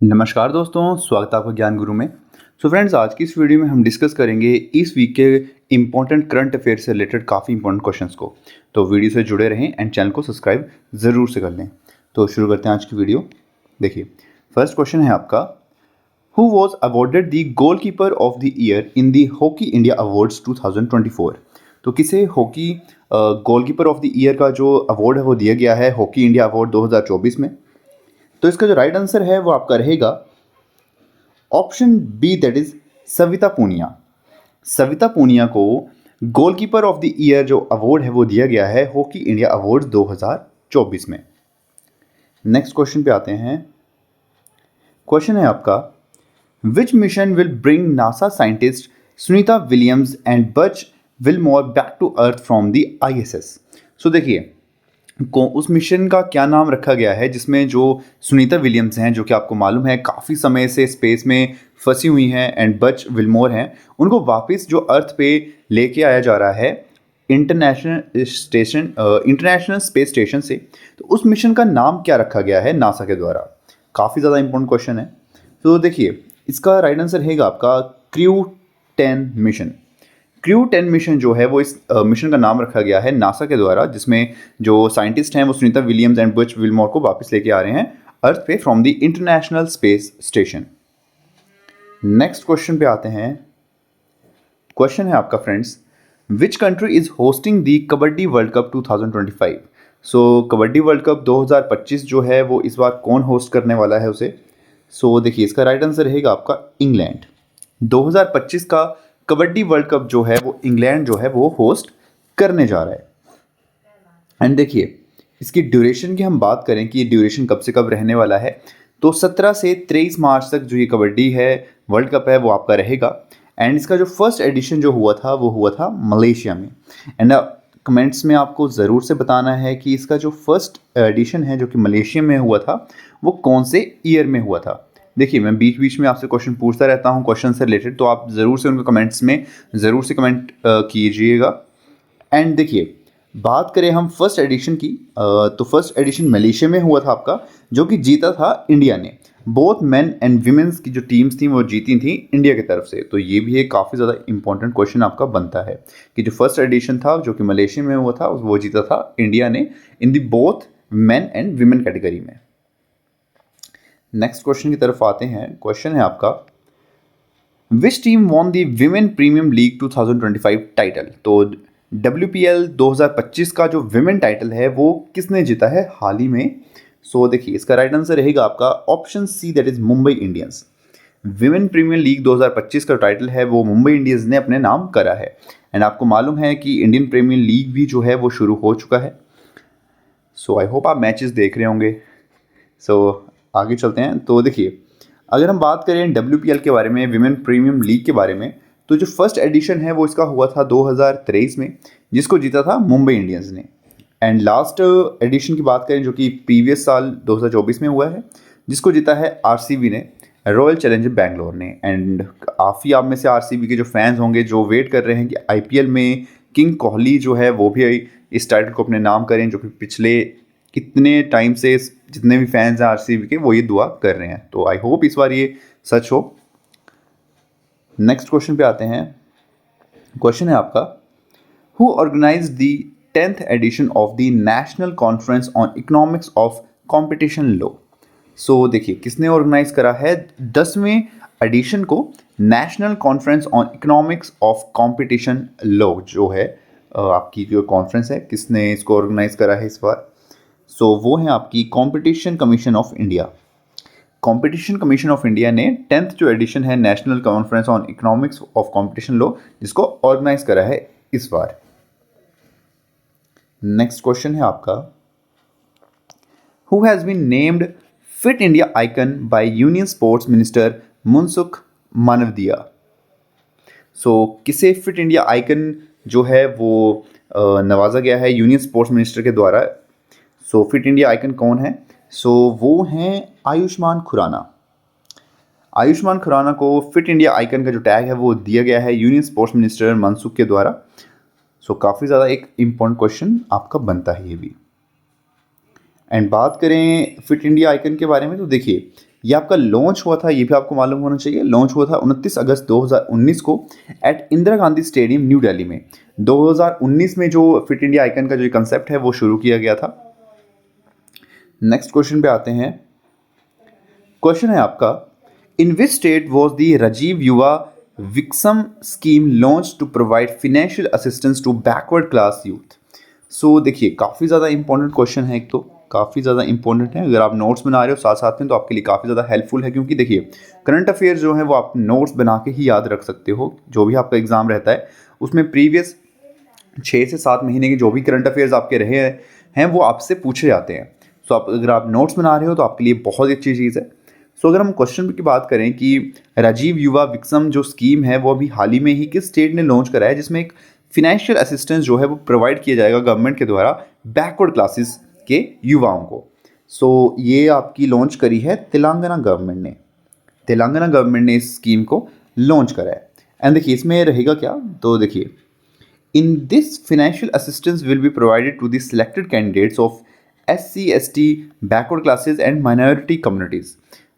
नमस्कार दोस्तों, स्वागत है आपका ज्ञान गुरु में। फ्रेंड्स, आज की इस वीडियो में हम डिस्कस करेंगे इस वीक के इंपॉर्टेंट करंट अफेयर से रिलेटेड काफ़ी इंपॉर्टेंट क्वेश्चंस को। तो वीडियो से जुड़े रहें एंड चैनल को सब्सक्राइब ज़रूर से कर लें। तो शुरू करते हैं आज की वीडियो। देखिए, फर्स्ट क्वेश्चन है आपका, who was awarded the goalkeeper of the year in the hockey India awards 2024। तो किसे hockey goalkeeper of the year का जो अवार्ड है वो दिया गया है हॉकी इंडिया अवार्ड 2024 में। तो इसका जो राइट आंसर है वो आपका रहेगा option B, that is Savita Punia. Savita Punia को गोलकीपर ऑफ द ईयर जो अवार्ड है वो दिया गया है हॉकी इंडिया अवार्ड 2024 में। नेक्स्ट क्वेश्चन पे आते हैं। क्वेश्चन है आपका, which mission will bring NASA scientist Sunita Williams and Butch Wilmore back to Earth from the ISS. So देखिए, को उस मिशन का क्या नाम रखा गया है जिसमें जो सुनीता विलियम्स हैं, जो कि आपको मालूम है काफ़ी समय से स्पेस में फंसी हुई हैं, एंड बच विलमोर हैं, उनको वापस जो अर्थ पे लेके आया जा रहा है इंटरनेशनल स्पेस स्टेशन से। तो उस मिशन का नाम क्या रखा गया है नासा के द्वारा? काफ़ी ज़्यादा इंपॉर्टेंट क्वेश्चन है। तो देखिए, इसका राइट आंसर रहेगा आपका क्रू 10 मिशन। क्रू 10 मिशन जो है वो इस मिशन का नाम रखा गया है नासा के द्वारा, जिसमें जो साइंटिस्ट हैं वो सुनीता विलियम्स एंड बच विलमोर को वापस लेके आ रहे हैं अर्थ पे from the international space station. Next question पे आते हैं। क्वेश्चन है आपका friends, which country is hosting the kabaddi world cup 2025। So kabaddi world cup 2025 जो है वो इस बार कौन होस्ट करने वाला है उसे? सो देखिए, इसका राइट आंसर रहेगा आपका इंग्लैंड। 2025 का कबड्डी वर्ल्ड कप जो है वो इंग्लैंड जो है वो होस्ट करने जा रहा है। एंड देखिए, इसकी ड्यूरेशन की हम बात करें कि ये ड्यूरेशन कब से कब रहने वाला है, तो 17 से 23 मार्च तक जो ये कबड्डी है वर्ल्ड कप है वो आपका रहेगा। एंड इसका जो फर्स्ट एडिशन जो हुआ था वो हुआ था मलेशिया में। एंड कमेंट्स में आपको ज़रूर से बताना है कि इसका जो फर्स्ट एडिशन है जो कि मलेशिया में हुआ था वो कौन से ईयर में हुआ था। देखिए, मैं बीच बीच में आपसे क्वेश्चन पूछता रहता हूँ क्वेश्चन से रिलेटेड, तो आप ज़रूर से उनको कमेंट्स में ज़रूर से कमेंट कीजिएगा। एंड देखिए, बात करें हम फर्स्ट एडिशन की, तो फर्स्ट एडिशन मलेशिया में हुआ था आपका, जो कि जीता था इंडिया ने। बोथ मेन एंड वीमेंस की जो टीम्स थी वो जीती थी इंडिया की तरफ से। तो ये भी एक काफ़ी ज़्यादा इंपॉर्टेंट क्वेश्चन आपका बनता है कि जो फर्स्ट एडिशन था जो कि मलेशिया में हुआ था वो जीता था इंडिया ने in the both men and women category में। नेक्स्ट क्वेश्चन की तरफ आते हैं। क्वेश्चन है आपका, which team won the women premium league 2025 title. तो WPL 2025 का जो विमेन टाइटल है वो किसने जीता है हाल ही में? सो देखिए, इसका राइट आंसर रहेगा आपका option C, that is Mumbai Indians. Women premier league 2025 का टाइटल है वो मुंबई इंडियंस ने अपने नाम करा है। एंड आपको मालूम है कि इंडियन प्रीमियर लीग भी जो है वो शुरू हो चुका है। सो आई होप आप मैचेस देख रहे होंगे। सो आगे चलते हैं। तो देखिए, अगर हम बात करें WPL के बारे में, विमेन प्रीमियम लीग के बारे में, तो जो फर्स्ट एडिशन है वो इसका हुआ था 2023 में, जिसको जीता था मुंबई इंडियंस ने। एंड लास्ट एडिशन की बात करें जो कि प्रीवियस साल 2024 में हुआ है, जिसको जीता है RCB ने, रॉयल चैलेंजर बैंगलोर ने। एंड काफ़ी आप में से RCB के जो फैंस होंगे जो वेट कर रहे हैं कि IPL में किंग कोहली जो है वो भी इस टाइटल को अपने नाम करें, जो कि पिछले कितने टाइम से जितने भी फैंस हैं RCB के वो ये दुआ कर रहे हैं। तो आई होप इस बार ये सच हो। नेक्स्ट क्वेश्चन पे आते हैं। क्वेश्चन है आपका, who organise the 10th edition of the national conference on economics of competition law. So देखिए, किसने ऑर्गेनाइज करा है 10वें एडिशन को national conference on economics of competition law जो है आपकी जो कॉन्फ्रेंस है, किसने इसको ऑर्गेनाइज करा है इस बार? सो वो है आपकी competition commission of India. Competition commission of India ने 10th जो एडिशन है national conference on economics of competition law जिसको ऑर्गेनाइज करा है इस बार। नेक्स्ट क्वेश्चन है आपका, who has been named fit India icon by union sports minister Mansukh Mandaviya. So किसे फिट इंडिया आइकन जो है वो नवाजा गया है यूनियन स्पोर्ट्स मिनिस्टर के द्वारा? सो फिट इंडिया आइकन कौन है? सो वो हैं आयुष्मान खुराना। आयुष्मान खुराना को फिट इंडिया आइकन का जो टैग है वो दिया गया है यूनियन स्पोर्ट्स मिनिस्टर मनसुख के द्वारा। सो काफ़ी ज़्यादा एक इम्पॉर्टेंट क्वेश्चन आपका बनता है ये भी। एंड बात करें फिट इंडिया आइकन के बारे में, तो देखिए ये आपका लॉन्च हुआ था, ये भी आपको मालूम होना चाहिए, लॉन्च हुआ था 29 अगस्त 2019 को at Indira Gandhi stadium New Delhi में। 2019 में जो फिट इंडिया आइकन का जो कंसेप्ट है वो शुरू किया गया था। नेक्स्ट क्वेश्चन पे आते हैं। क्वेश्चन है आपका, in which state was the Rajiv Yuva Vikasam scheme launch to provide financial assistance to backward class youth. So देखिए, काफ़ी ज़्यादा इंपॉर्टेंट क्वेश्चन है, एक तो काफ़ी ज़्यादा इंपॉर्टेंट है। अगर आप नोट्स बना रहे हो साथ साथ में तो आपके लिए काफ़ी ज़्यादा हेल्पफुल है, क्योंकि देखिए करंट अफेयर्स जो है वो आप नोट्स बना के ही याद रख सकते हो। जो भी आपका एग्जाम रहता है उसमें प्रीवियस 6 से 7 महीने के जो भी करंट अफेयर्स आपके रहे हैं वो आपसे पूछे जाते हैं। सो आप अगर आप नोट्स बना रहे हो तो आपके लिए बहुत ही अच्छी चीज़ है। सो अगर हम क्वेश्चन की बात करें कि राजीव युवा विक्सम जो स्कीम है वो अभी हाल ही में ही किस स्टेट ने लॉन्च करा है, जिसमें एक फिनेंशियल असिस्टेंस जो है वो प्रोवाइड किया जाएगा गवर्नमेंट के द्वारा बैकवर्ड क्लासेस के युवाओं को। सो ये आपकी लॉन्च करी है तेलंगाना गवर्नमेंट ने। तेलंगाना गवर्नमेंट ने इस स्कीम को लॉन्च करा है। एंड देखिए इसमें रहेगा क्या, तो देखिए in this financial assistance will be provided to the selected candidates of SC, ST, backward classes and minority communities.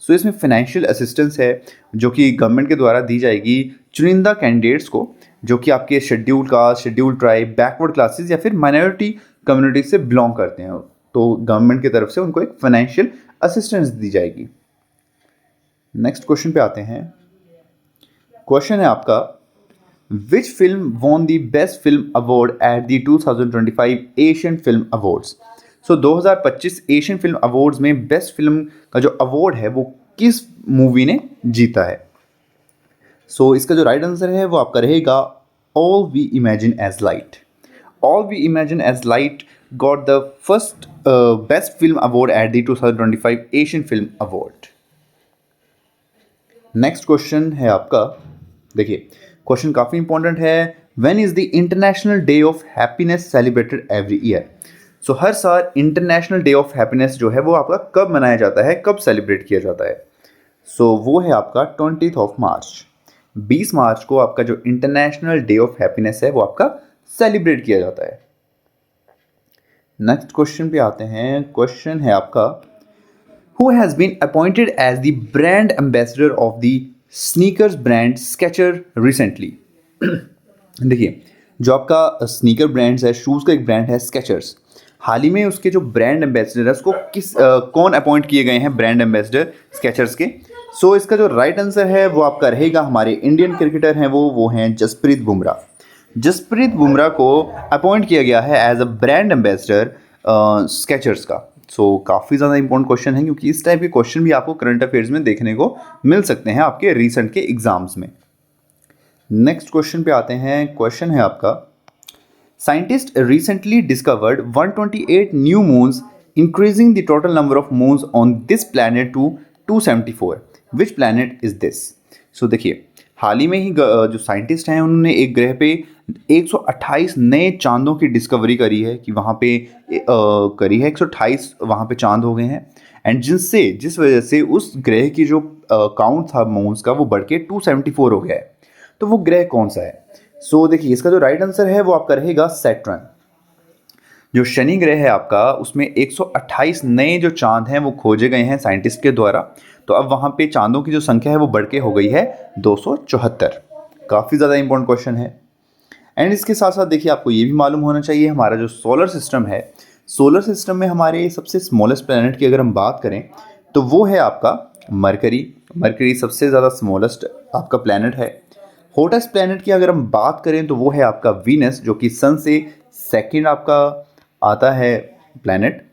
सो इसमें फाइनेंशियल असिस्टेंस है जो कि गवर्नमेंट के द्वारा दी जाएगी चुनिंदा कैंडिडेट्स को, जो कि आपके schedule caste, schedule tribe, backward classes या फिर माइनॉरिटी कम्युनिटी से बिलोंग करते हैं। तो गवर्नमेंट की तरफ से उनको एक फाइनेंशियल असिस्टेंस दी जाएगी। नेक्स्ट क्वेश्चन पे आते हैं। क्वेश्चन है आपका, Which film won the Best Film Award at the 2025 Asian Film Awards? So 2025 Asian film awards में बेस्ट फिल्म का जो अवार्ड है वो किस मूवी ने जीता है? सो इसका जो राइट आंसर है वो आपका रहेगा all we imagine as light. All we imagine as light got the first best film award at the 2025 Asian film award. Next question है आपका, देखिए क्वेश्चन काफ़ी इंपॉर्टेंट है। When is the international day of happiness celebrated every year? So हर साल international day of happiness जो है वो आपका कब मनाया जाता है, कब सेलिब्रेट किया जाता है? सो वो है आपका 20 मार्च। 20 मार्च को आपका जो इंटरनेशनल डे ऑफ हैप्पीनेस है वो आपका सेलिब्रेट किया जाता है। नेक्स्ट क्वेश्चन पे आते हैं। क्वेश्चन है आपका, who has been appointed as the brand ambassador of the sneakers brand Skecher recently? देखिए जो आपका स्नीकर ब्रांड्स है, शूज़ का एक ब्रांड है स्केचर्स, हाल ही में उसके जो ब्रांड एम्बेसडर है उसको कौन अपॉइंट किए गए हैं ब्रांड एम्बेसडर स्केचर्स के? सो इसका जो राइट आंसर है वो आपका रहेगा, हमारे इंडियन क्रिकेटर हैं वो हैं जसप्रीत बुमराह। जसप्रीत बुमराह को अपॉइंट किया गया है as a brand ambassador Skechers का। सो काफ़ी ज़्यादा इंपॉर्टेंट क्वेश्चन है, क्योंकि इस टाइप के क्वेश्चन भी आपको करंट अफेयर्स में देखने को मिल सकते हैं आपके रीसेंट के एग्जाम्स में। नेक्स्ट क्वेश्चन पे आते हैं। क्वेश्चन है आपका, scientist recently discovered 128 new moons increasing the total number of moons on this planet to 274। Which planet is this? So देखिए हाल ही में ही जो साइंटिस्ट हैं उन्होंने एक ग्रह पे 128 नए चांदों की डिस्कवरी करी है कि वहाँ पे करी है 128 वहाँ पे चांद हो गए हैं। एंड जिस वजह से उस ग्रह की जो काउंट था मून्स का वो बढ़ के 274 हो गया है। तो वो ग्रह कौन सा है? सो देखिए इसका जो राइट आंसर है वो आपका रहेगा सैटर्न। जो शनि ग्रह है आपका उसमें 128 नए जो चांद हैं वो खोजे गए हैं साइंटिस्ट के द्वारा। तो अब वहाँ पे चांदों की जो संख्या है वो बढ़ के हो गई है 274। काफ़ी ज़्यादा इंपॉर्टेंट क्वेश्चन है। एंड इसके साथ साथ देखिए आपको ये भी मालूम होना चाहिए, हमारा जो सोलर सिस्टम है, सोलर सिस्टम में हमारे सबसे स्मॉलेस्ट प्लैनेट की अगर हम बात करें तो वो है आपका मरकरी। मरकरी सबसे ज़्यादा स्मॉलेस्ट आपका प्लैनेट है। हॉटेस्ट प्लैनेट की अगर हम बात करें तो वो है आपका वीनस, जो कि सन से सेकंड आपका आता है प्लैनेट।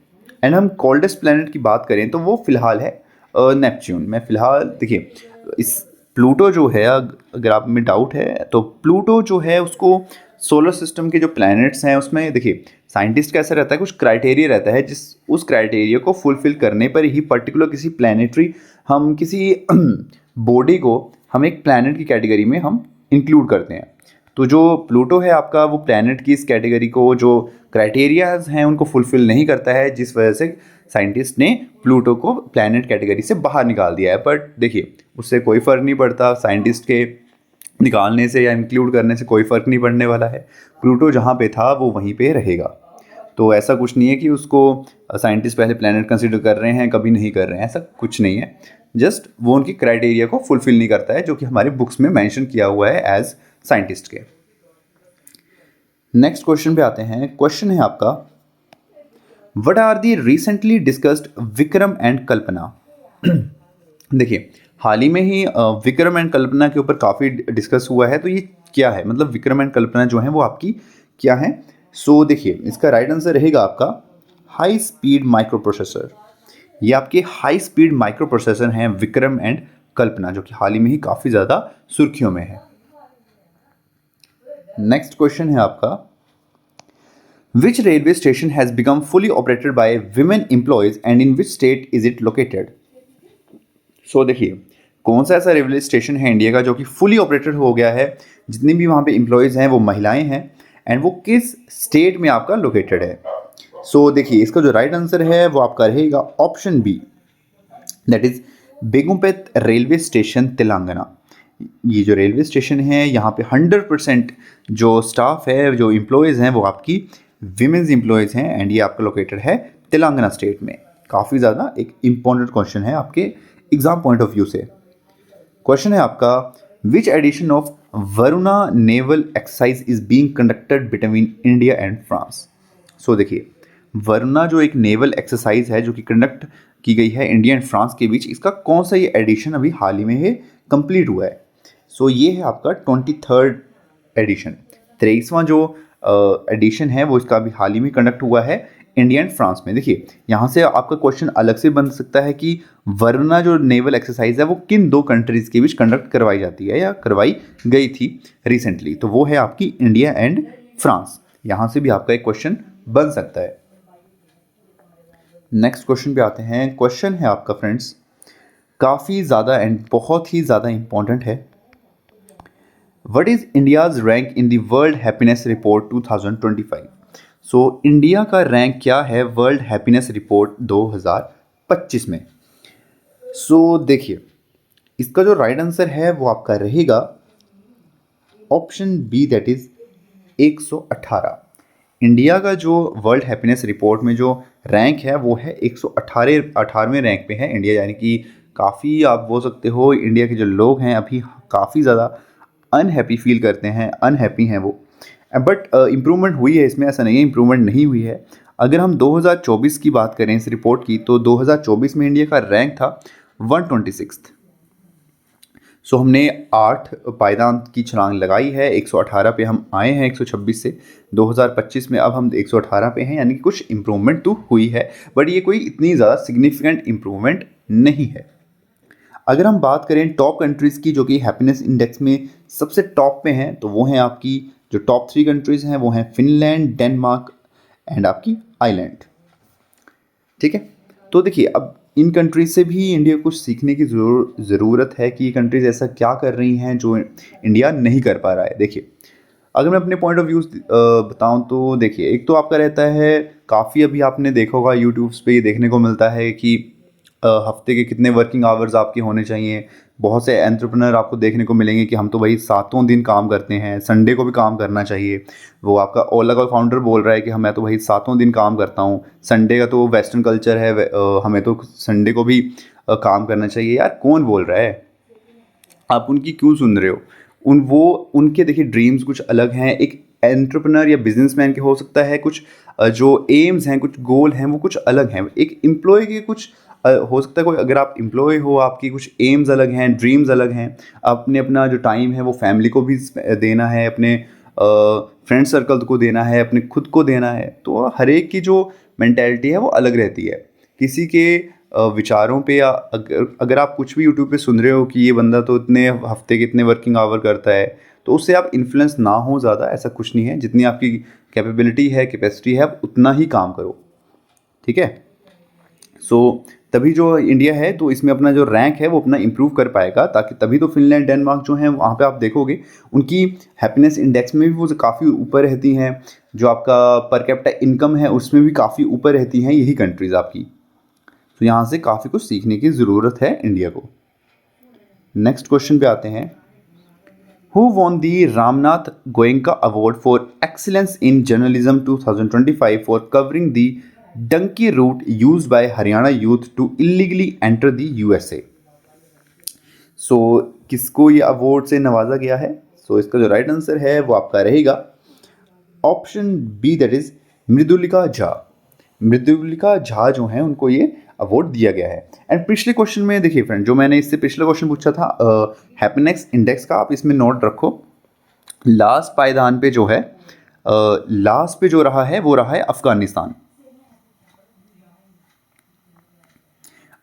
एंड हम कोल्डेस्ट प्लैनेट की बात करें तो वो फिलहाल है नेपच्यून में। फिलहाल देखिए इस प्लूटो जो है, अगर आप में डाउट है तो प्लूटो जो है उसको सोलर सिस्टम के जो प्लैनेट्स हैं उसमें देखिए साइंटिस्ट का ऐसा रहता है, कुछ क्राइटेरिया रहता है, जिस उस क्राइटेरिया को फुलफिल करने पर ही पर्टिकुलर किसी प्लैनेटरी हम किसी बॉडी को हम एक प्लैनेट की कैटेगरी में हम इंक्लूड करते हैं। तो जो प्लूटो है आपका वो प्लैनेट की इस कैटेगरी को जो क्राइटेरियाज हैं उनको फुलफिल नहीं करता है, जिस वजह से साइंटिस्ट ने प्लूटो को प्लैनेट कैटेगरी से बाहर निकाल दिया है। बट देखिए उससे कोई फ़र्क नहीं पड़ता, साइंटिस्ट के निकालने से या इंक्लूड करने से कोई फ़र्क नहीं पड़ने वाला है। प्लूटो जहाँ पे था वो वहीं पे रहेगा। तो ऐसा कुछ नहीं है कि उसको साइंटिस्ट पहले प्लैनेट कंसिडर कर रहे हैं कभी नहीं कर रहे हैं, ऐसा कुछ नहीं है। जस्ट वो उनकी क्राइटेरिया को फुलफिल नहीं करता है जो कि हमारे बुक्स में मेंशन किया हुआ है एज साइंटिस्ट के। नेक्स्ट क्वेश्चन पे आते हैं। क्वेश्चन है आपका, what are the recently discussed Vikram and Kalpana. देखिए, हाल ही में ही विक्रम एंड कल्पना के ऊपर काफ़ी डिस्कस हुआ है, तो ये क्या है, मतलब विक्रम एंड कल्पना जो है वो आपकी क्या है। सो देखिए, इसका राइट आंसर रहेगा आपका हाई स्पीड माइक्रो प्रोसेसर। ये आपके हाई स्पीड माइक्रो प्रोसेसर हैं विक्रम एंड कल्पना, जो कि हाल ही में ही काफ़ी ज़्यादा सुर्खियों में है। नेक्स्ट क्वेश्चन है आपका, which railway station has become fully operated by women employees and in which state is it located. So देखिए, कौन सा ऐसा रेलवे स्टेशन है इंडिया का जो कि फुली ऑपरेटेड हो गया है, जितनी भी वहाँ पे एम्प्लॉयज़ हैं वो महिलाएं हैं, एंड वो किस स्टेट में आपका लोकेटेड है। सो देखिए, इसका जो राइट आंसर है वो आपका रहेगा option B, that is Begumpet railway station Telangana. ये जो रेलवे स्टेशन है यहाँ पे 100% जो स्टाफ है, जो एम्प्लॉयज़ हैं वो आपकी विमेंस एम्प्लॉयज़ हैं, एंड ये आपका लोकेटेड है तेलंगाना स्टेट में। काफ़ी ज़्यादा एक इम्पॉर्टेंट क्वेश्चन है आपके एग्जाम पॉइंट ऑफ व्यू से। क्वेश्चन है आपका, which edition of Varuna naval exercise is being conducted between India and France. So देखिए, वरुणा जो एक नेवल एक्सरसाइज है जो कि कंडक्ट की गई है इंडिया एंड फ्रांस के बीच, इसका कौन सा ये एडिशन अभी हाल ही में है कंप्लीट हुआ है। सो ये है आपका 23rd एडिशन, 23वां जो एडिशन है वो इसका अभी हाल ही में कंडक्ट हुआ है इंडिया एंड फ्रांस में। देखिए, यहाँ से आपका क्वेश्चन अलग से बन सकता है कि वरुणा जो नेवल एक्सरसाइज है वो किन दो कंट्रीज़ के बीच कंडक्ट करवाई जाती है या करवाई गई थी रिसेंटली, तो वो है आपकी इंडिया एंड फ्रांस। यहाँ से भी आपका एक क्वेश्चन बन सकता है। नेक्स्ट क्वेश्चन पे आते हैं। क्वेश्चन है आपका फ्रेंड्स, काफ़ी ज़्यादा एंड बहुत ही ज़्यादा इंपॉर्टेंट है। What is India's rank in the world happiness report 2025। So India का रैंक क्या है वर्ल्ड हैप्पीनेस रिपोर्ट 2025 में। सो देखिए, इसका जो राइट आंसर है वो आपका रहेगा option B, that is 118। India का जो वर्ल्ड हैप्पीनेस रिपोर्ट में जो रैंक है वो है 118वें रैंक पे है इंडिया, यानी कि काफ़ी आप बोल सकते हो इंडिया के जो लोग हैं अभी काफ़ी ज़्यादा अनहैप्पी फील करते हैं, अनहैप्पी हैं वो। बट इम्प्रूवमेंट हुई है इसमें, ऐसा नहीं है इम्प्रूवमेंट नहीं हुई है। अगर हम 2024 की बात करें इस रिपोर्ट की, तो 2024 में इंडिया का रैंक था 126। सो हमने 8 पायदान की छलांग लगाई है, 118 पे हम आए हैं 126 से। 2025 में अब हम 118 पे हैं, यानी कि कुछ इम्प्रूवमेंट तो हुई है, बट ये कोई इतनी ज़्यादा सिग्निफिकेंट इम्प्रूवमेंट नहीं है। अगर हम बात करें टॉप कंट्रीज़ की जो कि हैप्पीनेस इंडेक्स में सबसे टॉप पे हैं, तो वो हैं आपकी जो टॉप 3 कंट्रीज़ हैं वो हैं फिनलैंड, डेनमार्क एंड आपकी आइलैंड। ठीक है, तो देखिए, अब इन कंट्रीज़ से भी इंडिया को कुछ सीखने की ज़रूरत है कि ये कंट्रीज़ ऐसा क्या कर रही हैं जो इंडिया नहीं कर पा रहा है। देखिए, अगर मैं अपने पॉइंट ऑफ व्यू बताऊं तो देखिए, एक तो आपका रहता है काफ़ी, अभी आपने देखा होगा यूट्यूब्स पे ये देखने को मिलता है कि हफ्ते के कितने वर्किंग आवर्स आपके होने चाहिए। बहुत से एंटरप्रेन्योर आपको देखने को मिलेंगे कि हम तो भाई 7 दिन काम करते हैं, संडे को भी काम करना चाहिए। वो आपका ओला का फाउंडर बोल रहा है कि मैं तो भाई 7 दिन काम करता हूँ, संडे का तो वेस्टर्न कल्चर है, हमें तो संडे को भी काम करना चाहिए। यार, कौन बोल रहा है, आप उनकी क्यों सुन रहे हो। उनके देखिए ड्रीम्स कुछ अलग हैं। एक एंटरप्रेन्योर या बिजनेसमैन के हो सकता है कुछ जो एम्स हैं, कुछ गोल हैं, वो कुछ अलग हैं। एक एम्प्लॉय के कुछ हो सकता है कोई, अगर आप एम्प्लॉय हो, आपकी कुछ एम्स अलग हैं, ड्रीम्स अलग हैं। आपने अपना जो टाइम है वो फैमिली को भी देना है, अपने फ्रेंड सर्कल को देना है, अपने खुद को देना है। तो हर एक की जो मेंटेलिटी है वो अलग रहती है। किसी के विचारों पे, या अगर आप कुछ भी यूट्यूब पे सुन रहे हो कि ये बंदा तो इतने हफ्ते के इतने वर्किंग आवर करता है, तो उससे आप इन्फ्लुएंस ना हो ज़्यादा, ऐसा कुछ नहीं है। जितनी आपकी कैपेबिलिटी है, कैपेसिटी है, आप उतना ही काम करो। ठीक है, सो तभी जो इंडिया है तो इसमें अपना जो रैंक है वो अपना इम्प्रूव कर पाएगा, ताकि तभी तो फिनलैंड, डेनमार्क जो हैं वहाँ पे आप देखोगे उनकी हैप्पीनेस इंडेक्स में भी वो काफ़ी ऊपर रहती हैं। जो आपका पर कैपिटा इनकम है उसमें भी काफ़ी ऊपर रहती हैं यही कंट्रीज़ आपकी। तो यहाँ से काफ़ी कुछ सीखने की ज़रूरत है इंडिया को। नेक्स्ट क्वेश्चन पे आते हैं। Who won the Ramnath Goenka award for excellence in journalism 2025 for covering the donkey route used by Haryana youth to illegally enter the USA। So किसको ये अवार्ड से नवाजा गया है? सो इसका जो राइट आंसर है वो आपका रहेगा option B, that is Mridulika Jha. Mridulika Jha जो हैं उनको ये अवार्ड दिया गया है। एंड पिछले क्वेश्चन में देखिए फ्रेंड, जो मैंने इससे पिछला क्वेश्चन पूछा था हैप्पीनेस इंडेक्स का, आप इसमें नोट रखो। लास्ट पायदान पे जो है, लास्ट पे जो रहा है वो रहा है अफगानिस्तान।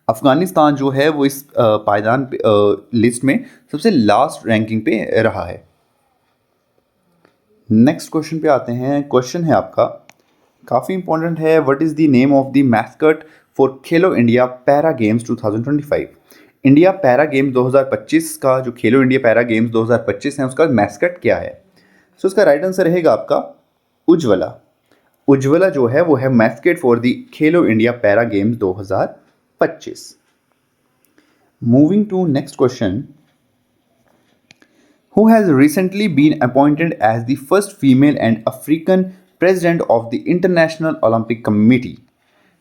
अफगानिस्तान जो है वो इस पायदान पे लिस्ट में सबसे लास्ट रैंकिंग पे रहा है। नेक्स्ट क्वेश्चन पे आते हैं। क्वेश्चन है आपका काफ़ी इंपॉर्टेंट है। What is the name of the mascot for Khelo India para games 2025? India para game 2025 का जो खेलो इंडिया पैरा गेम्स 2025 है उसका मैस्कट क्या है? सो इसका राइट आंसर रहेगा आपका उज्ज्वला। उज्ज्वला जो है वो है mascot for the Khelo India para games 2025। Moving to next question. Who has recently been appointed as the first female and African president of the International Olympic Committee?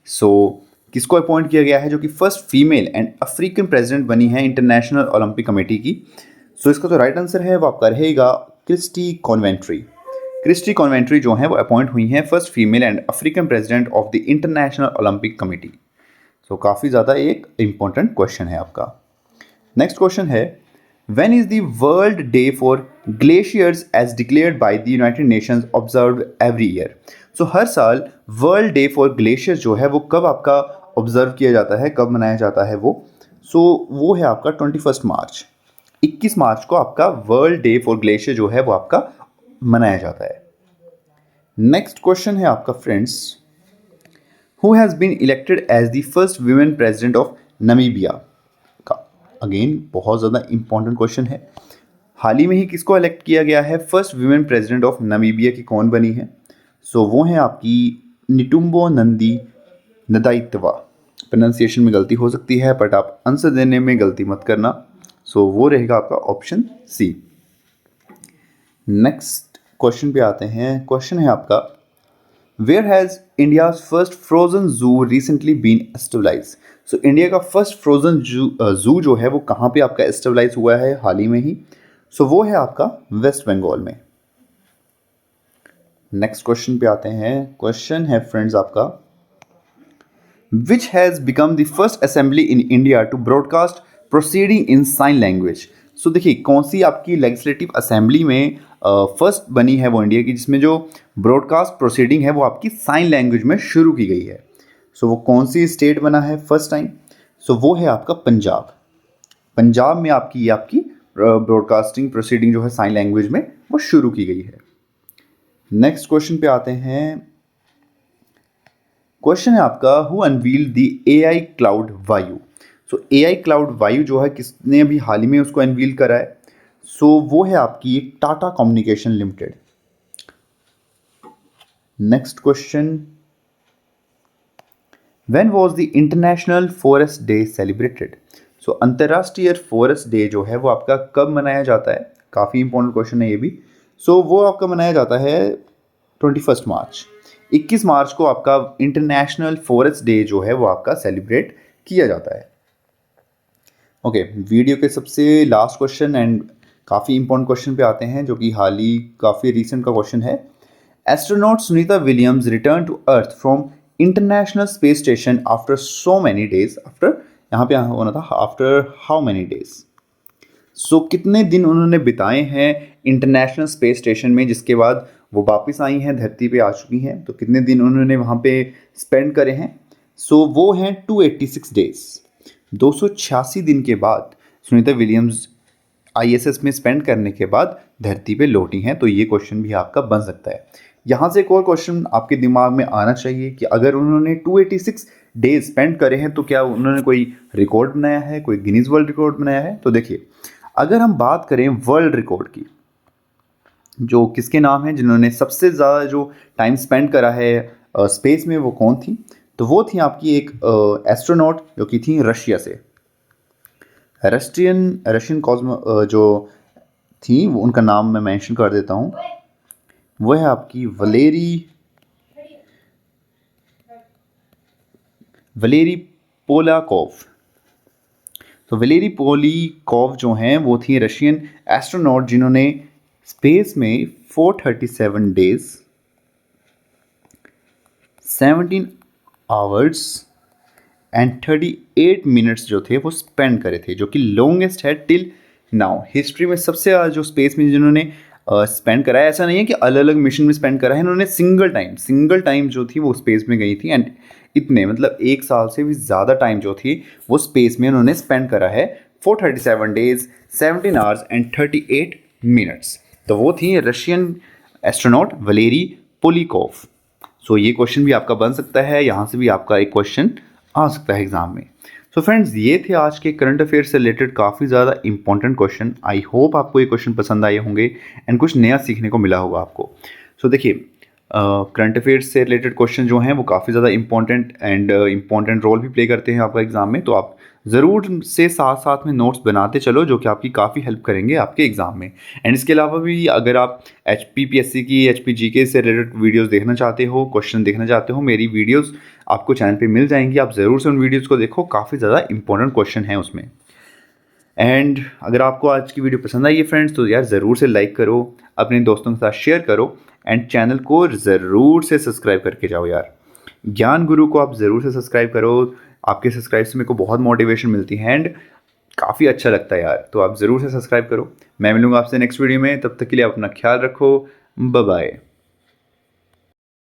So, किसको अपॉइंट किया गया है जो कि first female and African president बनी है international Olympic committee की? सो इसका जो राइट आंसर है वो आपका रहेगा क्रिस्टी कॉन्वेंट्री। क्रिस्टी कॉन्वेंट्री जो है वो अपॉइंट हुई हैं first female and African president of the international Olympic committee. So काफ़ी ज़्यादा एक इंपॉर्टेंट क्वेश्चन है आपका। नेक्स्ट क्वेश्चन है, when is the World Day for Glaciers as declared by the United Nations observed every year? So हर साल world day for glaciers जो है वो कब आपका ऑब्जर्व किया जाता है, कब मनाया जाता है वो? वो है आपका 21 मार्च। 21 मार्च को आपका वर्ल्ड डे फॉर ग्लेशियर जो है वो आपका मनाया जाता है। नेक्स्ट क्वेश्चन है आपका friends, who has been elected as the first women president of Namibia? Again बहुत ज़्यादा इंपॉर्टेंट क्वेश्चन है। हाल ही में ही किसको इलेक्ट किया गया है first women president of Namibia की, कौन बनी है? वो है आपकी निटुम्बो नंदी नदाइतवा। प्रोनाउंसिएशन में गलती हो सकती है बट आप आंसर देने में गलती मत करना। वो रहेगा आपका ऑप्शन सी। नेक्स्ट क्वेश्चन पे आते हैं। क्वेश्चन है आपका, where has India's first frozen zoo recently been established? So India का फर्स्ट फ्रोजन जू जो है वो कहाँ पे आपका एस्टेब्लाइज हुआ है हाल ही में ही? वो है आपका वेस्ट बंगाल में। नेक्स्ट क्वेश्चन पे आते हैं। क्वेश्चन है फ्रेंड्स आपका, which has become the first assembly in India to broadcast proceeding in sign language? देखिए कौन सी आपकी लेजिस्लेटिव असेंबली में फर्स्ट बनी है वो इंडिया की, जिसमें जो ब्रॉडकास्ट प्रोसीडिंग है वो आपकी साइन लैंग्वेज में शुरू की गई है? वो कौन सी स्टेट बना है फर्स्ट टाइम? वो है आपका पंजाब। पंजाब में ये आपकी ब्रॉडकास्टिंग प्रोसीडिंग जो है साइन लैंग्वेज में वो शुरू की गई है। नेक्स्ट क्वेश्चन पे आते हैं। क्वेश्चन है आपका, who unveiled the AI cloud वायु? एआई क्लाउड वायु जो है किसने अभी हाल ही में उसको अनवील करा है? वो है आपकी Tata communication limited. Next question, When was the International Forest Day celebrated? अंतर्राष्ट्रीय फॉरेस्ट डे जो है वो आपका कब मनाया जाता है? काफ़ी इंपॉर्टेंट क्वेश्चन है ये भी। वो आपका मनाया जाता है 21 मार्च। 21 मार्च को आपका इंटरनेशनल फॉरेस्ट डे जो है वो आपका सेलिब्रेट किया जाता है। ओके, वीडियो के सबसे लास्ट क्वेश्चन एंड काफ़ी इंपॉर्टेंट क्वेश्चन पे आते हैं जो कि हाल ही काफ़ी रिसेंट का क्वेश्चन है। Astronaut Sunita Williams return to Earth from international space station after so many days. यहाँ पे होना था आफ्टर हाउ मैनी डेज? कितने दिन उन्होंने बिताए हैं इंटरनेशनल स्पेस स्टेशन में, जिसके बाद वो वापस आई हैं धरती पे आ चुकी हैं? कितने दिन उन्होंने वहाँ पे स्पेंड करे हैं? वो हैं 286 डेज। 286 दिन के बाद सुनीता विलियम्स ISS में स्पेंड करने के बाद धरती पे लौटी हैं। ये क्वेश्चन भी आपका बन सकता है। यहाँ से एक और क्वेश्चन आपके दिमाग में आना चाहिए कि अगर उन्होंने 286 डेज स्पेंड करे हैं तो क्या उन्होंने कोई रिकॉर्ड बनाया है, कोई गिनीज वर्ल्ड रिकॉर्ड बनाया है? देखिए, अगर हम बात करें वर्ल्ड रिकॉर्ड की, जो किसके नाम है जिन्होंने सबसे ज़्यादा जो टाइम स्पेंड करा है स्पेस में, वो कौन थी? वो थी आपकी एक एस्ट्रोनॉट जो कि थी रशिया से। रशियन कॉस्मो जो थी वो, उनका नाम मैं मेंशन कर देता हूँ। वो है आपकी वलेरी पोलाकोव। तो वलेरी पोलिकोव जो हैं वो थी रशियन एस्ट्रोनॉट जिन्होंने स्पेस में 437 डेज 17 आवर्स एंड 38 मिनट्स जो थे वो स्पेंड करे थे, जो कि लॉन्गेस्ट है टिल नाउ। हिस्ट्री में सबसे ज़्यादा जो स्पेस में जिन्होंने स्पेंड करा है, ऐसा नहीं है कि अलग अलग मिशन में स्पेंड करा है, इन्होंने सिंगल टाइम जो थी वो स्पेस में गई थी, एंड इतने मतलब 1 साल से भी ज़्यादा टाइम जो थी वो स्पेस में उन्होंने स्पेंड करा है, 437 डेज 17 आवर्स एंड 38 मिनट्स। तो वो थी रशियन एस्ट्रोनॉट वलेरी पोलिकोव। सो ये क्वेश्चन भी आपका बन सकता है, यहाँ से भी आपका एक क्वेश्चन आ सकता है एग्जाम में। सो फ्रेंड्स, ये थे आज के करंट अफेयर से रिलेटेड काफ़ी ज़्यादा इंपॉर्टेंट क्वेश्चन। आई होप आपको ये क्वेश्चन पसंद आए होंगे एंड कुछ नया सीखने को मिला होगा आपको। सो देखिए, करंट अफेयर्स से रिलेटेड क्वेश्चन जो हैं वो काफ़ी ज़्यादा इम्पॉर्टेंट रोल भी प्ले करते हैं आपका एग्ज़ाम में, तो आप ज़रूर से साथ साथ में नोट्स बनाते चलो, जो कि आपकी काफ़ी हेल्प करेंगे आपके एग्ज़ाम में। एंड इसके अलावा भी अगर आप HPPSC की HPGK से रिलेटेड वीडियोस देखना चाहते हो, क्वेश्चन देखना चाहते हो, मेरी वीडियोस आपको चैनल पे मिल जाएंगी, आप ज़रूर से उन वीडियोज़ को देखो, काफ़ी ज़्यादा इंपॉर्टेंट क्वेश्चन हैं उसमें। एंड अगर आपको आज की वीडियो पसंद आई है फ्रेंड्स, तो यार ज़रूर से लाइक करो, अपने दोस्तों के साथ शेयर करो, एंड चैनल को ज़रूर से सब्सक्राइब करके जाओ यार। ज्ञान गुरु को आप ज़रूर से सब्सक्राइब करो, आपके सब्सक्राइब से मेरे को बहुत मोटिवेशन मिलती है एंड काफ़ी अच्छा लगता है यार, तो आप ज़रूर से सब्सक्राइब करो। मैं मिलूंगा आपसे नेक्स्ट वीडियो में, तब तक के लिए आप अपना ख्याल रखो, बाय बाय।